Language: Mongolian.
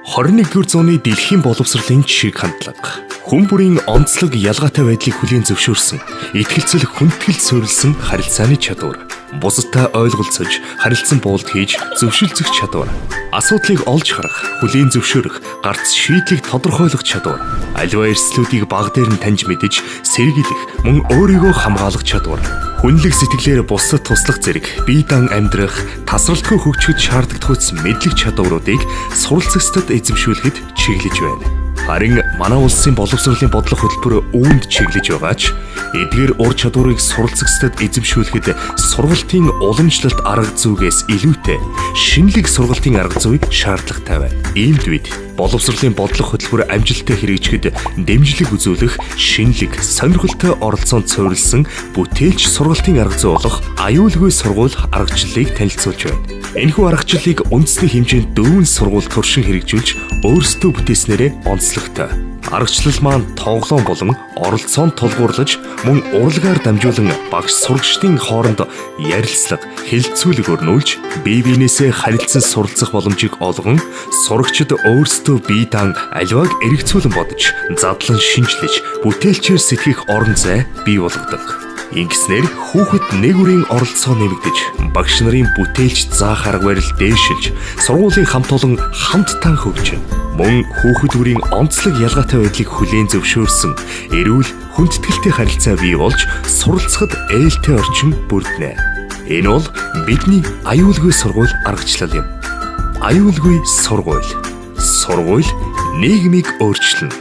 21-р зууны дэлхийн боловсролын чиг хандлага. Хүн бүрийн онцлог ялгаатай байдлыг хүлээн зөвшөөрсөн, итгэлцэл хүндэтгэл суурилсан харилцааны чадвар. Бусадтай ойлголцож, харилцан буулд хийж зөвшөлдөх чадвар. Асуудлыг олж харах, хүлээн зөвшөөрөх, гарц шийдлийг тодорхойлох чадвар. Аливаа эрсдлүүдийг баг дээр нь таньж мэдэж, сэргийлэх, мөн өөрийгөө хамгаалах чадвар. Хүнлэг сэтгэлээр бусдад туслах зэрэг бие дан амьдрах, тасралтгүй хөгжөхөд шаардлагатай мэдлэг чадваруудыг суралцагчдад эзэмшүүлэхэд чиглэж байна. Харин манай улсын боловсролын бодлого хөтөлбөр үүнд чиглэж байгаач эдгээр ур чадварыг суралцагчдад эзэмшүүлэхэд сургалтын уламжлалт арга зүйгээс илүүтэй шинэлэг сургалтын арга зүй шаардлагатай байна. Иймд бид боловсролын бодлого хөтөлбөр амжилттай хэрэгжихэд дэмжлэг үзүүлэх шинэлэг, сонирхолтой оролцоонд суурилсан бүтээлч сургалтын арга зүй болох аюулгүй сургууль аргачлалыг танилцуулж байна. Энэхүү аргачлалыг үндэсний хэмжээнд 4 сургууль туршин хэрэгжүүлж өөрсдөө бүтээснээрээ онцлогтой. Аргачлал маань тоглоом болон оролцоонд тулгуурлаж, мөн урлагаар дамжуулан багш сурагчдын хооронд ярилцлага, хэлэлцүүлэг өрнүүлж, бие биенээсээ харилцан суралцах боломжийг олгон, сурагчид өөрсдөө бие даан аливааг эргэцүүлэн бодож, задлан шинжлэж, бүтээлчээр сэтгэх орон зай бий болгодог. Ингэснээр хүүхэд нэг үрийн оролцоо нэмэгдэж, багш нарын бүтээлч заах арга барил дээшилж, сургуулийн хамт олон хамтдаа хөгжинэ. Мөн хүүхэд бүрийн онцлог ялгаатай байдлыг хүлээн зөвшөөрсөн, эрүүл, хүндэтгэлтэй харилцаа бий болж, суралцахад ээлтэй орчин бүрднэ. Энэ бол бидний аюулгүй сургууль аргачлал юм. Аюулгүй сургууль. Сургууль нийгмийг өөрчилнө.